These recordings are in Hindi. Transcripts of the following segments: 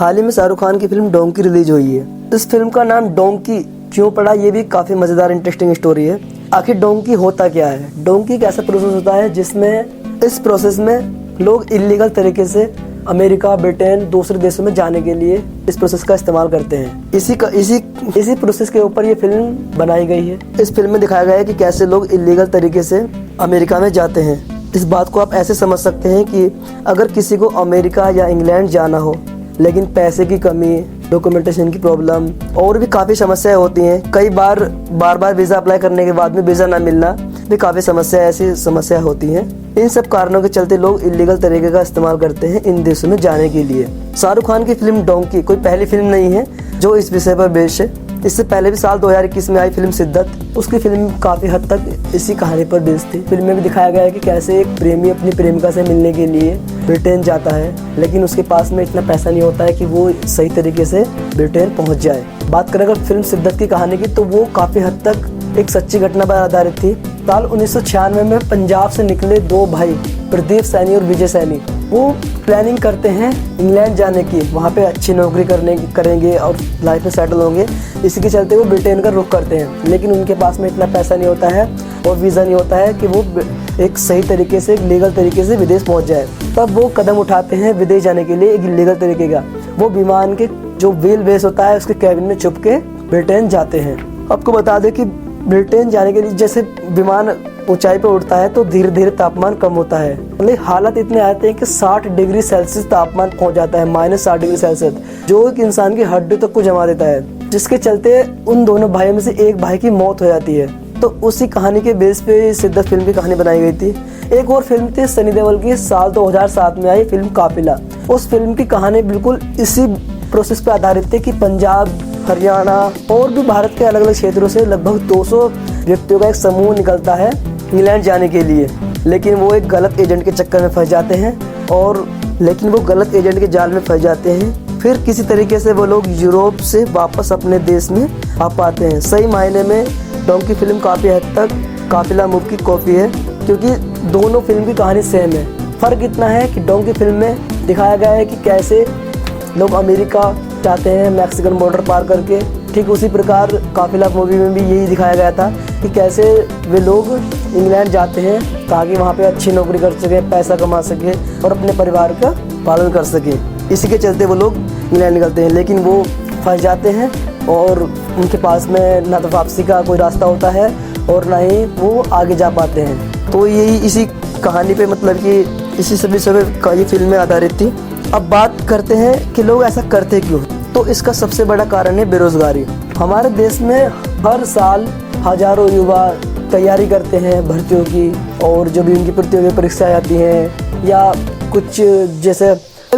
हाल ही में शाहरुख खान की फिल्म डोंकी रिलीज हुई है। इस फिल्म का नाम डोंकी क्यों पड़ा, ये भी काफी मजेदार इंटरेस्टिंग स्टोरी है। आखिर डोंकी होता क्या है? डोंकी एक ऐसा प्रोसेस होता है जिसमें इस प्रोसेस में लोग इलीगल तरीके से अमेरिका, ब्रिटेन, दूसरे देशों में जाने के लिए इस प्रोसेस का इस्तेमाल करते हैं। इसी प्रोसेस के ऊपर ये फिल्म बनाई गई है। इस फिल्म में दिखाया गया है कि कैसे लोग इलीगल तरीके से अमेरिका में जाते हैं। इस बात को आप ऐसे समझ सकते हैं कि अगर किसी को अमेरिका या इंग्लैंड जाना हो, लेकिन पैसे की कमी, डॉक्यूमेंटेशन की प्रॉब्लम और भी काफ़ी समस्याएं होती हैं। कई बार वीज़ा अप्लाई करने के बाद में वीज़ा ना मिलना भी काफ़ी ऐसी समस्या होती हैं। इन सब कारणों के चलते लोग इलीगल तरीके का इस्तेमाल करते हैं इन देशों में जाने के लिए। शाहरुख खान की फिल्म डोंकी कोई पहली फिल्म नहीं है जो इस विषय पर बेस्ड है। इससे पहले भी साल 2021 में आई फिल्म शिद्दत, उसकी फिल्म काफ़ी हद तक इसी कहानी पर बेस्ड थी। फिल्म में भी दिखाया गया है कि कैसे एक प्रेमी अपनी प्रेमिका से मिलने के लिए ब्रिटेन जाता है, लेकिन उसके पास में इतना पैसा नहीं होता है कि वो सही तरीके से ब्रिटेन पहुंच जाए। बात करें अगर फिल्म शिद्दत की कहानी की, तो वो काफ़ी हद तक एक सच्ची घटना पर आधारित थी। साल 1996 में पंजाब से निकले दो भाई, प्रदीप सैनी और विजय सैनी, वो प्लानिंग करते हैं इंग्लैंड जाने की। वहाँ पे अच्छी नौकरी करेंगे और लाइफ में सेटल होंगे। इसी के चलते वो ब्रिटेन का रुख करते हैं, लेकिन उनके पास में इतना पैसा नहीं होता है और वीज़ा नहीं होता है कि वो एक सही तरीके से, एक लीगल तरीके से विदेश पहुँच जाए। तब वो कदम उठाते हैं विदेश जाने के लिए, एक लीगल तरीके का। वो विमान के जो व्हील बेस होता है उसके कैबिन में छुप के ब्रिटेन जाते हैं। आपको बता दें कि ब्रिटेन जाने के लिए जैसे विमान ऊंचाई पर उड़ता है तो धीरे धीरे तापमान कम होता है। मतलब हालत इतने आते हैं कि 60 डिग्री सेल्सियस तापमान पहुंच जाता है, -60 डिग्री सेल्सियस, जो एक इंसान की हड्डी तक को जमा देता है, जिसके चलते उन दोनों भाइयों में से एक भाई की मौत हो जाती है। तो उसी कहानी के बेस पे शिद्दत फिल्म की कहानी बनाई गई थी। एक और फिल्म थी सनी देओल की, साल 2007 में आई फिल्म काफिला। उस फिल्म की कहानी बिल्कुल इसी प्रोसेस पे आधारित थी कि पंजाब, हरियाणा और भी भारत के अलग अलग क्षेत्रों से लगभग 200 व्यक्तियों का एक समूह निकलता है इंग्लैंड जाने के लिए, लेकिन वो एक गलत एजेंट के चक्कर में फंस जाते हैं लेकिन वो गलत एजेंट के जाल में फंस जाते हैं। फिर किसी तरीके से वो लोग यूरोप से वापस अपने देश में आ पाते हैं। सही मायने में डोंकी फिल्म काफ़ी हद तक काफिला मूवी की कॉपी है, क्योंकि दोनों फिल्म की कहानी सेम है। फ़र्क इतना है कि डोंकी फिल्म में दिखाया गया है कि कैसे लोग अमेरिका जाते हैं मैक्सिकन बॉर्डर पार करके, ठीक उसी प्रकार काफिला मूवी में भी यही दिखाया गया था कि कैसे वे लोग इंग्लैंड जाते हैं ताकि वहाँ पे अच्छी नौकरी कर सके, पैसा कमा सके और अपने परिवार का पालन कर सके। इसी के चलते वो लोग इंग्लैंड निकलते हैं, लेकिन वो फंस जाते हैं और उनके पास में ना तो वापसी का कोई रास्ता होता है और ना ही वो आगे जा पाते हैं। तो यही इसी कहानी पे, मतलब कि इसी सभी का ये फिल्में आधारित थी। अब बात करते हैं कि लोग ऐसा करते क्यों। तो इसका सबसे बड़ा कारण है बेरोजगारी। हमारे देश में हर साल हजारों युवा तैयारी करते हैं भर्तियों की, और जो भी उनकी प्रतियोगी परीक्षाएं आती हैं या कुछ, जैसे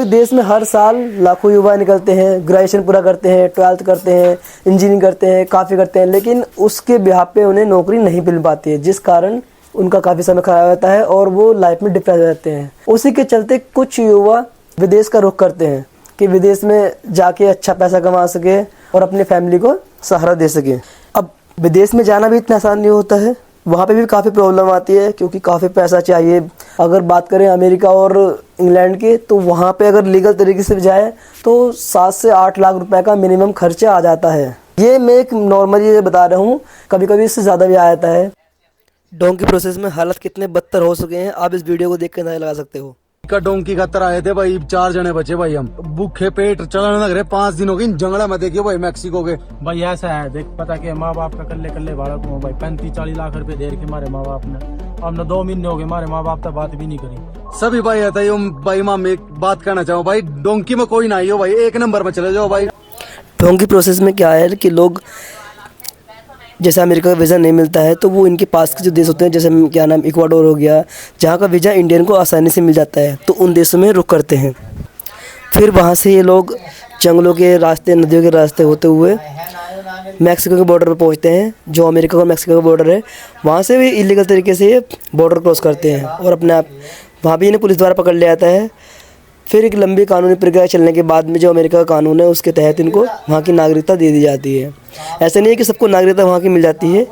देश में हर साल लाखों युवा निकलते हैं, ग्रेजुएशन पूरा करते हैं, 12th करते हैं, इंजीनियरिंग करते हैं, काफ़ी करते हैं, लेकिन उसके बिहाफ पे उन्हें नौकरी नहीं मिल पाती है, जिस कारण उनका काफ़ी समय खराब होता है और वो लाइफ में डिप्रेस हो जाते हैं। उसी के चलते कुछ युवा विदेश का रुख करते हैं कि विदेश में जाके अच्छा पैसा कमा सके और अपनी फैमिली को सहारा दे सके। अब विदेश में जाना भी इतना आसान नहीं होता है, वहाँ पे भी काफ़ी प्रॉब्लम आती है, क्योंकि काफ़ी पैसा चाहिए। अगर बात करें अमेरिका और इंग्लैंड की, तो वहाँ पे अगर लीगल तरीके से जाए तो 7 से 8 लाख रुपए का मिनिमम खर्चा आ जाता है। ये मैं एक नॉर्मली बता रहा हूँ, कभी कभी इससे ज़्यादा भी आ जाता है। डोंकी प्रोसेस में हालत कितने बदतर हो सके हैं आप इस वीडियो को देख कर अंदाजा लगा सकते हो। डोंकी खतर आए थे भाई, 4 जने बचे भाई, हम भूखे पेट चलने लग रहे 5 दिनों के जंगला में। देखियो भाई मैक्सिको के भाई ऐसा है, देख पता कि माँ बाप का कल्ले बालक हो भाई, 35-40 लाख रुपए दे के हमारे माँ बाप ने, अब न 2 महीने हो गए हमारे माँ बाप तक बात भी नहीं करी। सभी भाई आता है भाई। माँ मैं एक बात कहना चाहूँ भाई, डोंकी में कोई ना हो भाई, 1 नंबर में चले जाओ भाई। डोंकी प्रोसेस में क्या है कि लोग, जैसे अमेरिका का वीज़ा नहीं मिलता है तो वो इनके पास के जो देश होते हैं, जैसे क्या नाम, इक्वाडोर हो गया, जहाँ का वीज़ा इंडियन को आसानी से मिल जाता है, तो उन देशों में रुक करते हैं। फिर वहाँ से ये लोग जंगलों के रास्ते, नदियों के रास्ते होते हुए मैक्सिको के बॉर्डर पर पहुँचते हैं, जो अमेरिका और मैक्सिको का बॉर्डर है। वहाँ से भी इलीगल तरीके से बॉर्डर क्रॉस करते हैं और अपने आप वहाँ भी इन्हें पुलिस द्वारा पकड़ लिया जाता है। फिर एक लंबी कानूनी प्रक्रिया चलने के बाद में जो अमेरिका का कानून है उसके तहत इनको वहाँ की नागरिकता दे दी जाती है। ऐसा नहीं है कि सबको नागरिकता वहाँ की मिल जाती है,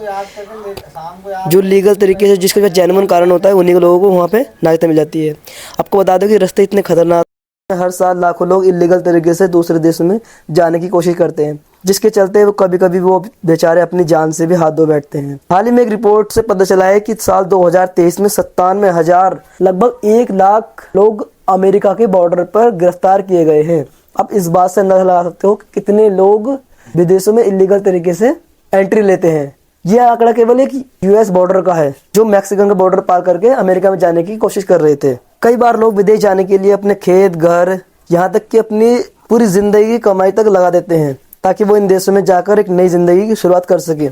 जो लीगल तरीके से, जिसका जेन्युइन कारण होता है, उन्हीं के लोगों को वहाँ पे नागरिकता मिल जाती है। आपको बता दो कि रास्ते इतने खतरनाक हर साल लाखों लोग इलीगल तरीके से दूसरे देशों में जाने की कोशिश करते हैं, जिसके चलते वो कभी कभी वो बेचारे अपनी जान से भी हाथ धो बैठते हैं। हाल ही में एक रिपोर्ट से पता चला है कि साल 2023 में 97,000 लगभग 1 लाख लोग अमेरिका के बॉर्डर पर गिरफ्तार किए गए हैं। अब इस बात से अंदाजा लगा सकते हो कि कितने लोग विदेशों में इलीगल तरीके से एंट्री लेते हैं। यह आंकड़ा केवल एक यूएस बॉर्डर का है, जो मैक्सिकन का बॉर्डर पार करके अमेरिका में जाने की कोशिश कर रहे थे। कई बार लोग विदेश जाने के लिए अपने खेत, घर, यहाँ तक कि अपनी पूरी जिंदगी की कमाई तक लगा देते हैं, ताकि वो इन देशों में जाकर एक नई जिंदगी की शुरुआत कर सके।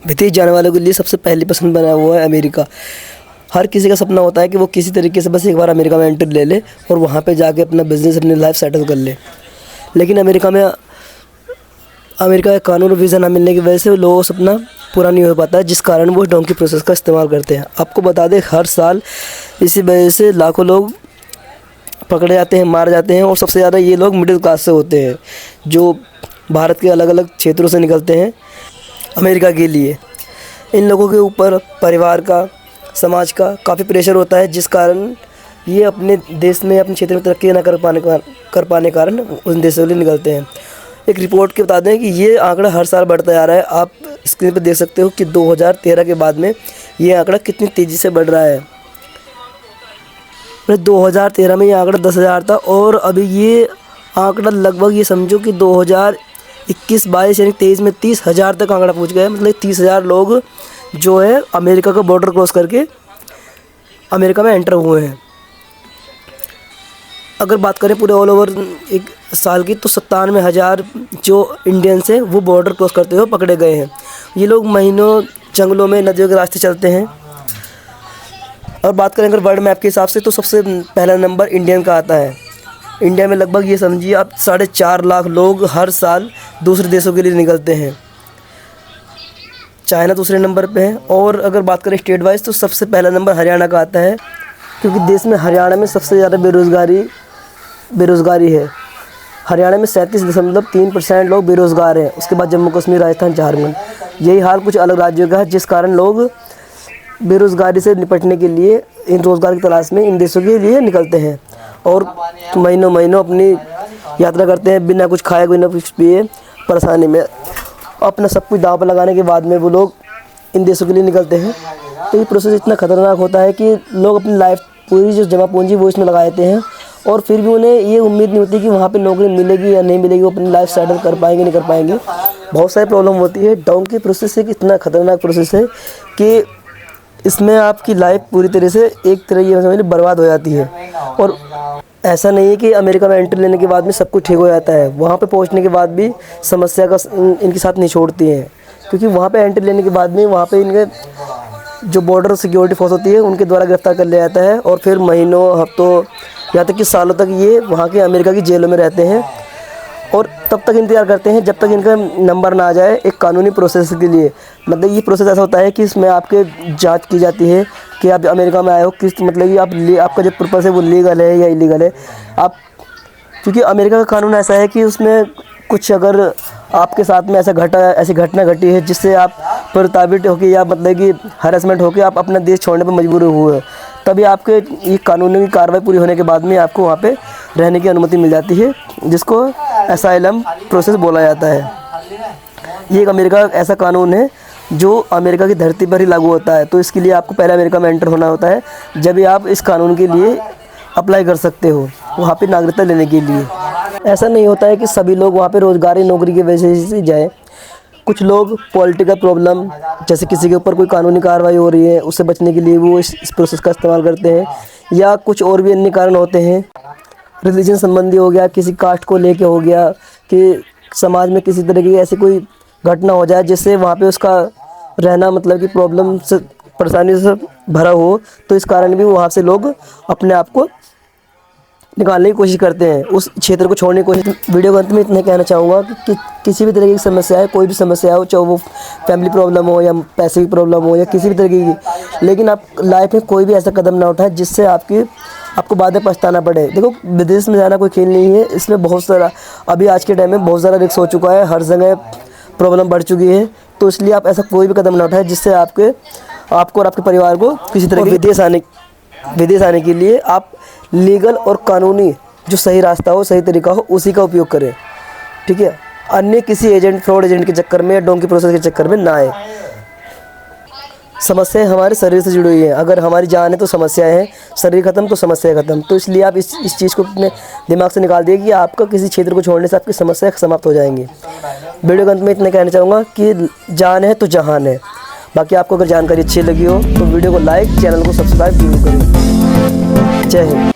विदेश जाने वालों के लिए सबसे पहली पसंद बना हुआ है अमेरिका। हर किसी का सपना होता है कि वो किसी तरीके से बस एक बार अमेरिका में एंट्री ले ले और वहाँ पे जाके अपना बिजनेस, अपनी लाइफ सेटल कर ले। लेकिन अमेरिका का कानून और वीज़ा ना मिलने की वजह से लोगों का सपना पूरा नहीं हो पाता है, जिस कारण वो डोंकी प्रोसेस का इस्तेमाल करते हैं। आपको बता दें, हर साल इसी वजह से लाखों लोग पकड़े जाते हैं, मारे जाते हैं, और सबसे ज़्यादा ये लोग मिडिल क्लास से होते हैं, जो भारत के अलग अलग क्षेत्रों से निकलते हैं अमेरिका के लिए। इन लोगों के ऊपर परिवार का, समाज का काफ़ी प्रेशर होता है, जिस कारण ये अपने देश में, अपने क्षेत्र में तरक्की न कर पाने कारण उन देशों के लिए निकलते हैं। एक रिपोर्ट के बता दें कि ये आंकड़ा हर साल बढ़ता जा रहा है। आप स्क्रीन पर देख सकते हो कि 2013 के बाद में ये आंकड़ा कितनी तेज़ी से बढ़ रहा है। 2013 में ये आंकड़ा 10,000 था, और अभी ये आंकड़ा लगभग ये समझो कि 2021-22 यानी 23 में 30,000 तक आंकड़ा पहुंच गया है। मतलब 30,000 लोग जो है अमेरिका का बॉर्डर क्रॉस करके अमेरिका में एंटर हुए हैं। अगर बात करें पूरे ऑल ओवर एक साल की, तो 97,000 जो इंडियंस हैं वो बॉर्डर क्रॉस करते हुए पकड़े गए हैं। ये लोग महीनों जंगलों में, नदियों के रास्ते चलते हैं। और बात करें अगर वर्ल्ड मैप के हिसाब से, तो सबसे पहला नंबर इंडियन का आता है। इंडिया में लगभग ये समझिए आप 4.5 लाख लोग हर साल दूसरे देशों के लिए निकलते हैं। चाइना दूसरे नंबर पे है। और अगर बात करें स्टेट वाइज, तो सबसे पहला नंबर हरियाणा का आता है, क्योंकि देश में हरियाणा में सबसे ज़्यादा बेरोज़गारी है। हरियाणा में 37.3% लोग बेरोज़गार हैं। उसके बाद जम्मू कश्मीर, राजस्थान, झारखंड, यही हाल कुछ अलग राज्यों का है, जिस कारण लोग बेरोज़गारी से निपटने के लिए, इन रोज़गार की तलाश में इन देशों के लिए निकलते हैं, और महीनों अपनी यात्रा करते हैं बिना कुछ खाए, बिना कुछ पिए, परेशानी में। अपना सब कुछ दांव पर लगाने के बाद में वो लोग इन देशों के लिए निकलते हैं। तो ये प्रोसेस इतना ख़तरनाक होता है कि लोग अपनी लाइफ पूरी जो जमा पूंजी वो इसमें लगा देते हैं, और फिर भी उन्हें ये उम्मीद नहीं होती कि वहाँ पे नौकरी मिलेगी या नहीं मिलेगी, वो अपनी लाइफ सेटल कर पाएंगे नहीं कर पाएंगे। बहुत सारी प्रॉब्लम होती है। डोंकी प्रोसेस एक इतना ख़तरनाक प्रोसेस है कि इसमें आपकी लाइफ पूरी तरह से एक तरह ये समझ बर्बाद हो जाती है। और ऐसा नहीं है कि अमेरिका में एंट्री लेने के बाद में सब कुछ ठीक हो जाता है। वहाँ पे पहुँचने के बाद भी समस्या का इनके साथ नहीं छोड़ती हैं, क्योंकि वहाँ पे एंट्री लेने के बाद में वहाँ पे इनके जो बॉर्डर सिक्योरिटी फोर्स होती है उनके द्वारा गिरफ्तार कर लिया जाता है, और फिर महीनों, हफ्तों, यहाँ तक कि सालों तक ये वहाँ के अमेरिका की जेलों में रहते हैं, और तब तक इंतज़ार करते हैं जब तक इनका नंबर ना आ जाए एक कानूनी प्रोसेस के लिए। मतलब ये प्रोसेस ऐसा होता है कि इसमें आपके जांच की जाती है कि आप अमेरिका में आए हो, किस मतलब कि आपका जो पर्पस है वो लीगल है या इलीगल है। क्योंकि अमेरिका का कानून ऐसा है कि उसमें कुछ अगर आपके साथ में ऐसी घटना घटी है जिससे आप प्रताड़ित होकर या मतलब कि हरासमेंट होकर आप अपना देश छोड़ने पर मजबूर हुए, तभी आपके ये कानूनी कार्रवाई पूरी होने के बाद में आपको वहाँ पे रहने की अनुमति मिल जाती है, जिसको असाइलम प्रोसेस बोला जाता है। ये एक अमेरिका का ऐसा कानून है जो अमेरिका की धरती पर ही लागू होता है। तो इसके लिए आपको पहले अमेरिका में एंटर होना होता है, जब भी आप इस कानून के लिए अप्लाई कर सकते हो वहाँ पे नागरिकता लेने के लिए। ऐसा नहीं होता है कि सभी लोग वहाँ पे रोज़गारी नौकरी की वजह से जाए। कुछ लोग पॉलिटिकल प्रॉब्लम, जैसे किसी के ऊपर कोई कानूनी कार्रवाई हो रही है, उससे बचने के लिए वो इस प्रोसेस का इस्तेमाल करते हैं, या कुछ और भी अन्य कारण होते हैं। रिलीजन संबंधी हो गया, किसी कास्ट को लेके हो गया, कि समाज में किसी तरह की ऐसी कोई घटना हो जाए जिससे वहाँ पे उसका रहना मतलब कि प्रॉब्लम से, परेशानी से भरा हो, तो इस कारण भी वहाँ से लोग अपने आप को निकालने की कोशिश करते हैं, उस क्षेत्र को छोड़ने की कोशिश। वीडियो के अंत में इतना कहना चाहूँगा कि किसी भी तरह की समस्या है, कोई भी समस्या हो, चाहे वो फैमिली प्रॉब्लम हो या पैसे की प्रॉब्लम हो या किसी भी तरह की, लेकिन आप लाइफ में कोई भी ऐसा कदम ना उठाएं जिससे आपको बाद में पछताना पड़े। देखो, विदेश में जाना कोई खेल नहीं है, इसमें बहुत सारा, अभी आज के टाइम में बहुत सारा रिस्क हो चुका है, हर जगह प्रॉब्लम बढ़ चुकी है। तो इसलिए आप ऐसा कोई भी कदम ना उठाएं जिससे आपको और आपके परिवार को किसी तरह के विदेश आने के लिए आप लीगल और कानूनी जो सही रास्ता हो, सही तरीका हो, उसी का उपयोग करें। ठीक है, अन्य किसी एजेंट, फ्रॉड एजेंट के चक्कर में या डोंकी प्रोसेस के चक्कर में ना आए। समस्याएं हमारे शरीर से जुड़ी हुई हैं। अगर हमारी जान है तो समस्याएं हैं, शरीर खत्म तो समस्याएं खत्म। तो इसलिए आप इस चीज़ को अपने दिमाग से निकाल दिए कि आपका किसी क्षेत्र को छोड़ने से आपकी समस्याएं समाप्त हो जाएंगी। वीडियो के अंत में इतना कहना चाहूँगा कि जान है तो जहान है। बाकी आपको अगर जानकारी अच्छी लगी हो तो वीडियो को लाइक, चैनल को सब्सक्राइब जरूर करें। जय हिंद।